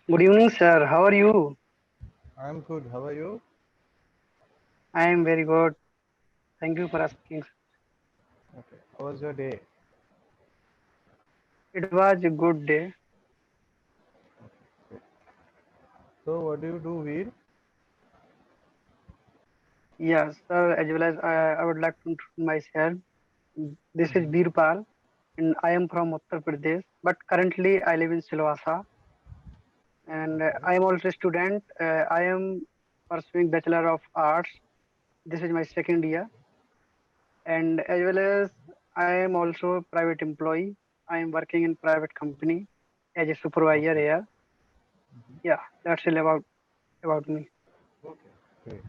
Good evening, sir. How are you? I'm good. How are you? I am very good. Thank you for asking. Okay. How was your day? It was a good day. Okay. So, what do you do, Veer? Yes, sir. As well as I would like to introduce myself. This is Birpal, and I am from Uttar Pradesh. But currently, I live in Silvassa, and Okay. I am also a student. I am pursuing Bachelor of Arts. This is my second year, and as well as I am also a private employee. I am working in private company as a supervisor Okay. here. Yeah, that's all about me. Okay. Great.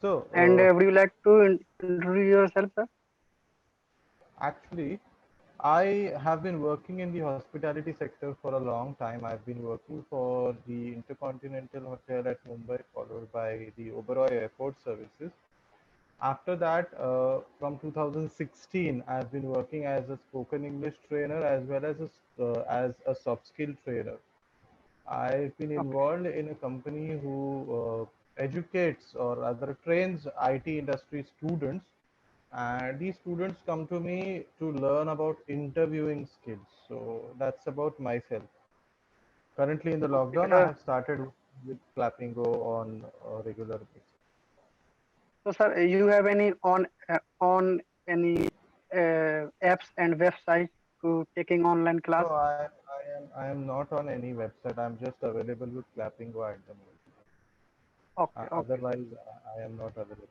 So, And would you like to introduce yourself, sir? actually, I have been working in the hospitality sector for a long time. I've been working for the Intercontinental Hotel at Mumbai, followed by the Oberoi Airport Services. After that, from 2016, I've been working as a spoken English trainer as well as a soft skill trainer. I've been Okay. involved in a company who educates or rather trains IT industry students, and these students come to me to learn about interviewing skills. So that's about myself. Currently, in the Okay. lockdown, I have started with Clapping Go on a regular basis. So, sir, you have any on any apps and websites to taking online No, class? I am not on any website. I'm just available with Clapping Go at the moment. Okay. Okay. Otherwise, I am not available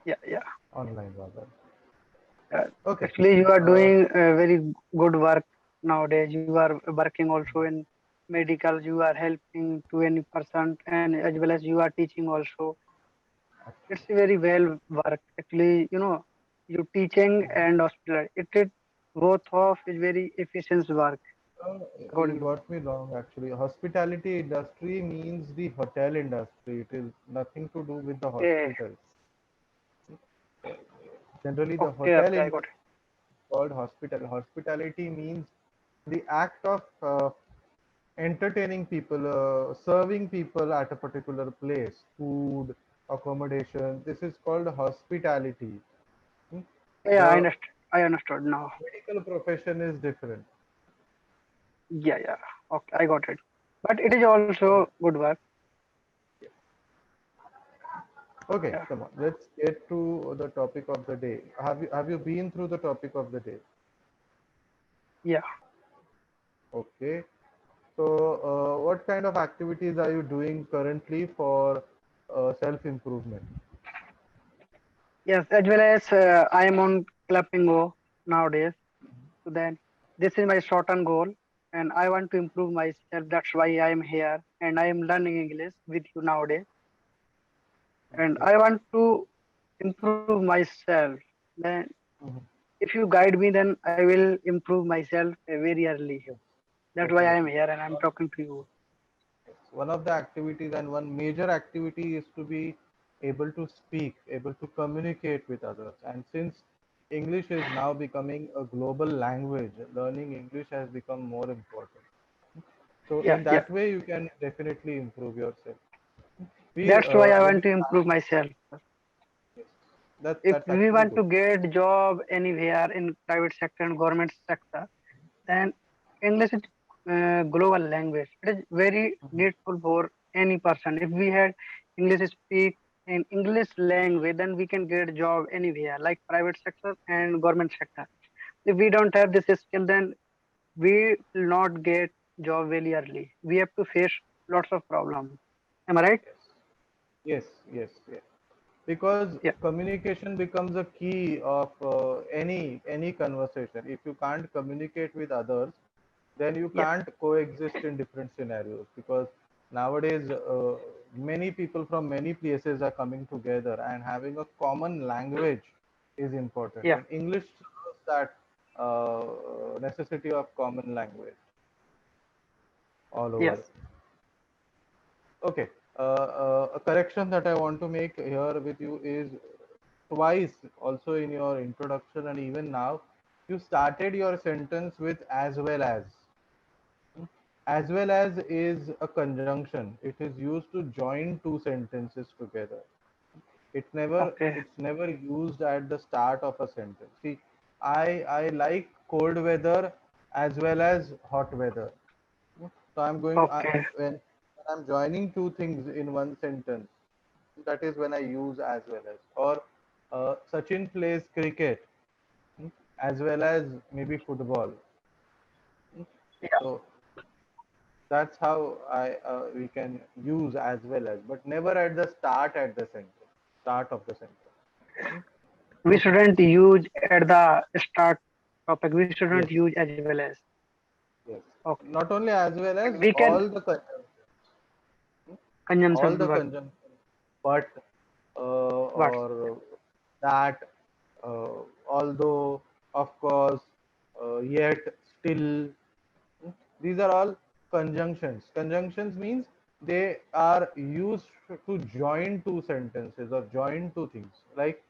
Yeah. Yeah. online rather. Uh, Okay. Actually, you are Uh, doing very good work nowadays. You are working also in medical. You are helping to any person, and as well as you are teaching also. It's a very well work. Actually, you teaching and hospital. It is both of is very efficient work you according to me. got me wrong actually. Hospitality industry means the hotel industry. It is nothing to do with the Okay, hospitals. Generally, the okay, hotel okay, I got industry it. is called hospital. Hospitality means the act of entertaining people, serving people at a particular place, food, accommodation. This is called hospitality. Hmm? Yeah, I The understood. I understood now. medical profession is different. Yeah, yeah. Okay, I got it. But it is also So, good work. okay, Yeah, come on. Let's get to the topic of the day. Have you been through the topic of the day? yeah. Okay. So, what kind of activities are you doing currently for self improvement? Yes, as well as I am on Clappingo nowadays. So then this is my short-term goal, and I want to improve myself. That's why I am here, and I am learning English with you nowadays. And Okay. I want to improve myself. Then Mhm. if you guide me, then I will improve myself very early. Yes, That's why I am definitely. here and I'm One, talking to you. one of the activities and one major activity is to be able to speak, able to communicate with others. And since English is now becoming a global language, learning English has become more important. So Yeah, in yeah. that way, you can definitely improve yourself. Veer, That's why I when want you to start, improve myself. yes, If that's we actually want good. to get job anywhere in private sector and government sector, then English is global language. It is very needful for any person. If we had English speak in English language, then we can get job anywhere, like private sector and government sector. If we don't have this skill, then we will not get job very early. We have to face lots of problems. Am I right? Yes, yes, yes, yes. Because Yeah, communication becomes a key of any conversation. If you can't communicate with others, then you yeah, can't coexist in different scenarios. Because nowadays, many people from many places are coming together, and having a common language is important. yeah. And English serves that necessity of common language all Yes. over. Okay. A correction that I want to make here with you is twice also in your introduction and even now, you started your sentence with as well as. As well as is a conjunction. It is used to join two sentences together. Okay. It's never used at the start of a sentence. See, I like cold weather as well as hot weather. So Okay. when I'm joining two things in one sentence, that is when I use as well as. Or Sachin plays cricket, as well as maybe football. Yeah. So that's how I we can use as well as, but never at the start of the sentence. We Okay. shouldn't use at the start topic. We shouldn't Yes. use as well as. Yes. Okay. Not only as well But as we can all conjunctions the work. conjunctions, but What? or that, uh, although, of course, yet, still. These are all conjunctions. Conjunctions means they are used to join two sentences or join two things. Like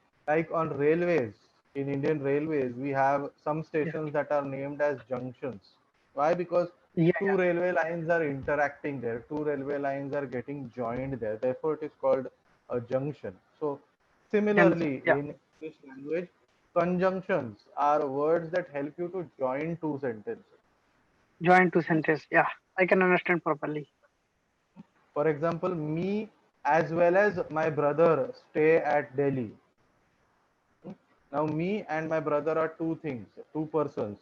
on railways, in Indian railways, we have some Yeah. stations that are named as junctions. Why? Because Yeah. two railway lines are interacting there. Two railway lines are getting joined there. Therefore, it is called a junction. So, Junction. similarly, Yeah. in English language, conjunctions are words that help you to join two sentences. Join two sentences. Yeah. I can understand properly. For example, me as well as my brother stay at Delhi. Now, me and my brother are two things, two persons.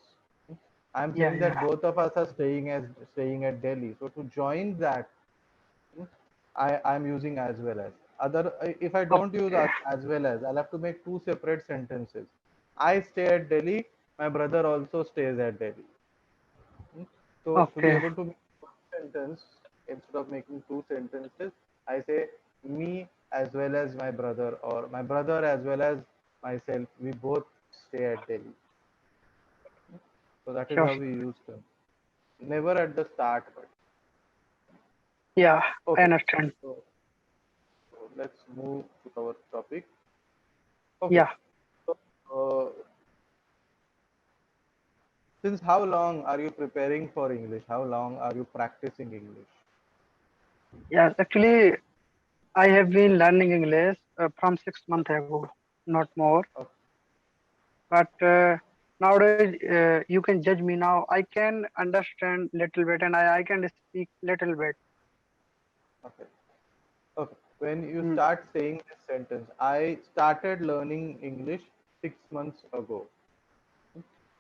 I'm Yeah. saying that Yeah. both of us are staying at Delhi. So to join that, I'm using as well as. If I don't use Okay. as well as, I'll have to make two separate sentences. I stay at Delhi. My brother also stays at Delhi. So to be Okay. able to make one sentence, instead of making two sentences, I say me as well as my brother, or my brother as well as myself. We both stay at Delhi. So that is Sure. how we use them. Never at the start, but Yeah. I okay. understand. So let's move to our topic. Okay. Yeah. So since how long are you preparing for English? How long are you practicing English? Yeah. Actually, I have been learning English from 6 months ago, not more. Okay. But nowadays, you can judge me now. I can understand little bit and I can speak little bit. Okay. Okay. When you Hmm. start saying this sentence, I started learning English 6 months ago.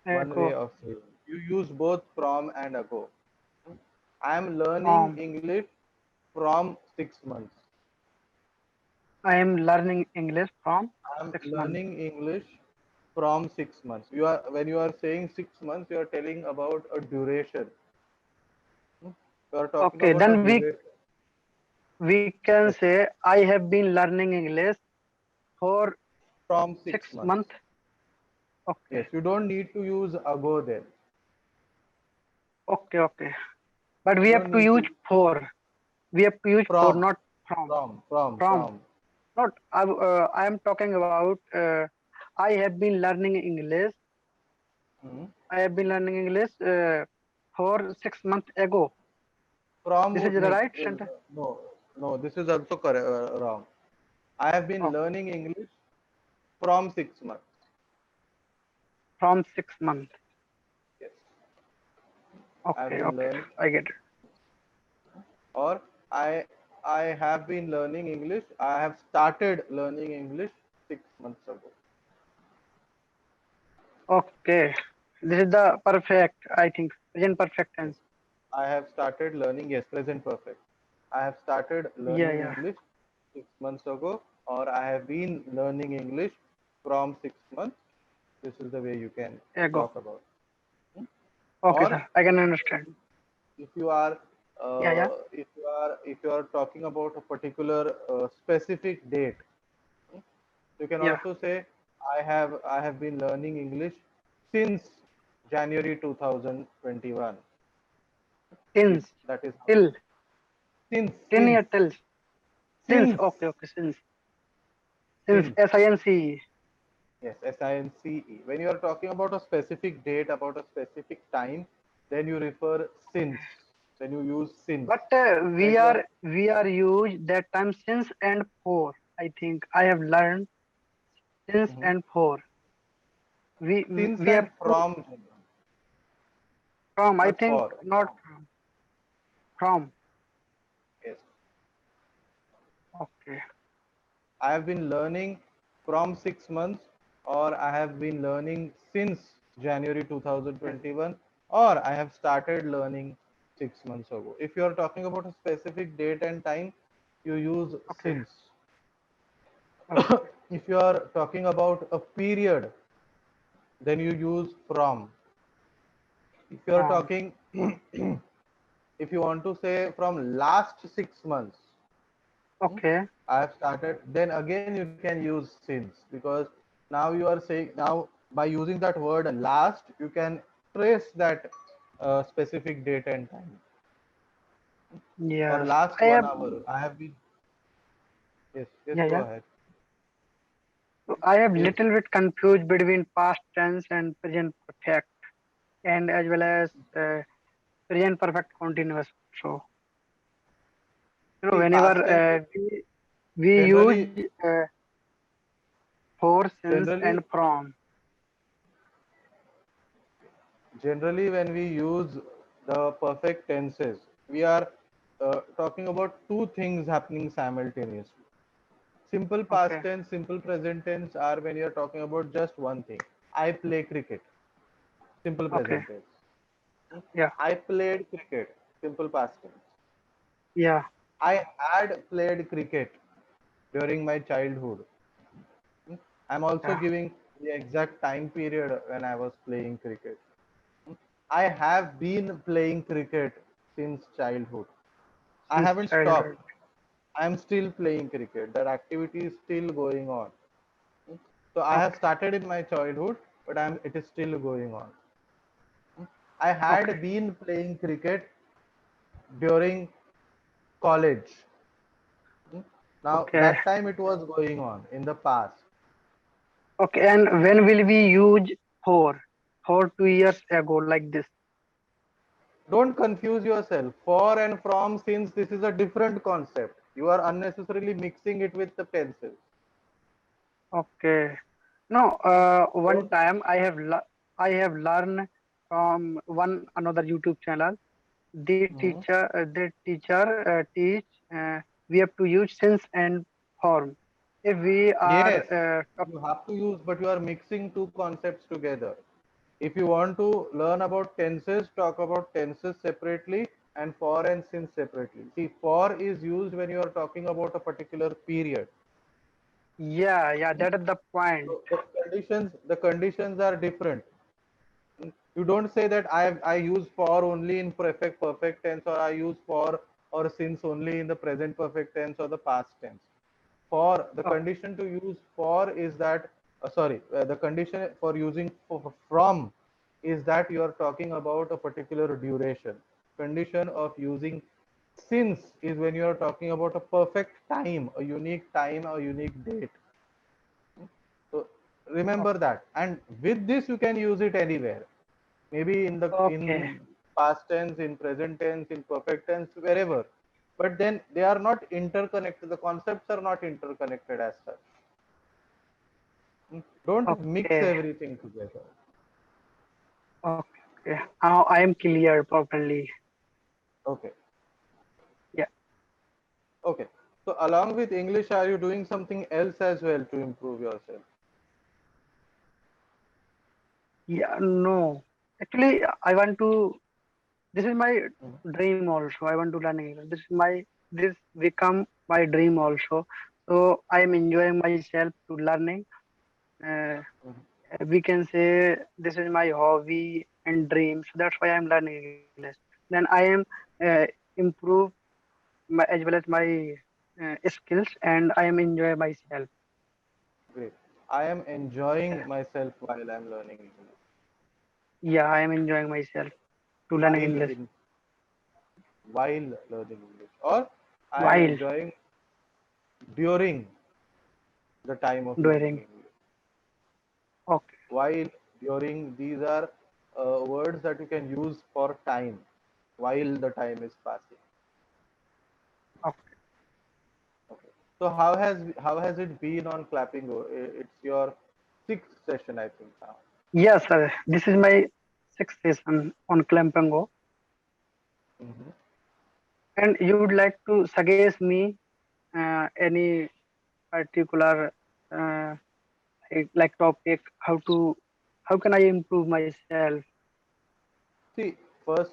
One way Echo of saying you use both from and ago. I am learning from. English from 6 months. I am learning English from I am 6 months. learning English from 6 months. You are when you are saying 6 months, you are telling about a duration. You are talking Okay, about a then duration. we can Yes, say I have been learning English for from six six months. months. Okay, Yes, you don't need to use ago then. okay. But we You have don't to need use to for. We have to use for, from not from. From. from. Not. I am talking about. I have been learning English. Hmm. I have been learning English for 6 months ago. From This is would the no, right sentence. no, no. This is also correct, wrong. I have been Oh, learning English from 6 months. from 6 months. Yes, I have Okay, been okay. learning, I get it. or I I have been learning English. I have started learning English 6 months ago. Okay. This is the perfect, I think, present perfect Yes, tense. I have started learning. Yes, present perfect. I have started Yeah, learning yeah. English 6 months ago, or I have been learning English from 6 months. This is the way you can Ego. talk about. Okay, Or sir. I can understand. if you are Yeah, yeah. if you are talking about a particular specific date, you can Yeah. also say I have been learning English since January 2021. This Since. that is Till. since Tin ya till. Since. since Okay, okay. Since. Since. since SINCE. yes, SINCE. When you are talking about a specific date, about a specific time, then you refer since. Then you use since. But Then you are we are used that time since and for. I think I have learned since mhm. and for. Since We have and to from, from. I not think for. not from. Yes. Okay. I have been learning from 6 months, or I have been learning since January Okay. 2021, or I have started learning 6 months ago. If you are talking about a specific date and time, you use Okay. since. Okay. If you are talking about a period, then you use from. If you are From. talking, if you want to say from last 6 months, hmm, Okay. I have started, then again you can use since, because now you are saying, now by using that word last, you can trace that specific date and time. For Yes. last I one have. hour, I have been, yes, yes, Yeah. go Yeah. ahead. So I have Yes, little bit confused between past tense and present perfect, and as well as present perfect continuous. So see, whenever past tense, we use generally, for, since, and generally, from. generally when we use the perfect tenses, we are talking about two things happening simultaneously. Simple past Okay. tense, simple present tense are when you're talking about just one thing. I play cricket. Simple Okay. present tense. Yeah. I played cricket. Simple past tense. Yeah. I had played cricket during my childhood. I'm also Yeah. giving the exact time period when I was playing cricket. I have been playing cricket since childhood. I Since haven't childhood. stopped. I'm still playing cricket. That activity is still going on. So I have Okay. started in my childhood, but it is still going on. I Okay. had been playing cricket during college. Now Okay. that time it was going on in the past. Okay. And when will we use for? For 2 years ago, like this. Don't confuse yourself. For and from, since this is a different concept. You are unnecessarily mixing it with the tenses. Okay. No. One Don't. time I have learned from one another YouTube channel. Mhm. The teacher teach. We have to use since and form. If we are Yes, you have to use, but you are mixing two concepts together. If you want to learn about tenses, talk about tenses separately and for and since separately. See, for is used when you are talking about a particular period. yeah, yeah, that is the point. So the conditions are different. You don't say that I use for only in perfect tense, or I use for or since only in the present perfect tense or the past tense. For the Oh, condition to use for is that the condition for using from is that you are talking about a particular duration. Condition of using since is when you are talking about a perfect time, a unique time, a unique date. So remember that, and with this you can use it anywhere, maybe in the okay, in past tense, in present tense, in perfect tense, wherever, but then they are not interconnected, the concepts are not interconnected as such. Don't mix okay, everything together. okay, okay. Now I am clear properly. Okay, Yeah, okay. So along with English, are you doing something else as well to improve yourself? yeah, no. Actually, I want to. This is my Mhm. dream also. I want to learn English. This become my dream also. So I am enjoying myself to learning. Uh, Mhm. we can say this is my hobby and dream. So that's why I'm learning English. Then I am improve as well as my skills, and I am enjoy myself. Great. I am enjoying myself while I'm learning English. Yeah, I am enjoying myself to learning While English in while learning English, or I am while enjoying during the time of learning doing. English. Okay, While, during, these are words that you can use for time. while the time is passing. Okay. Okay. So how has it been on Clappingo? It's your sixth session, I think now. Yes, sir. This is my sixth session on Klempango, Mhm. and you would like to suggest me any particular uh, like topic? How can I improve myself? See, first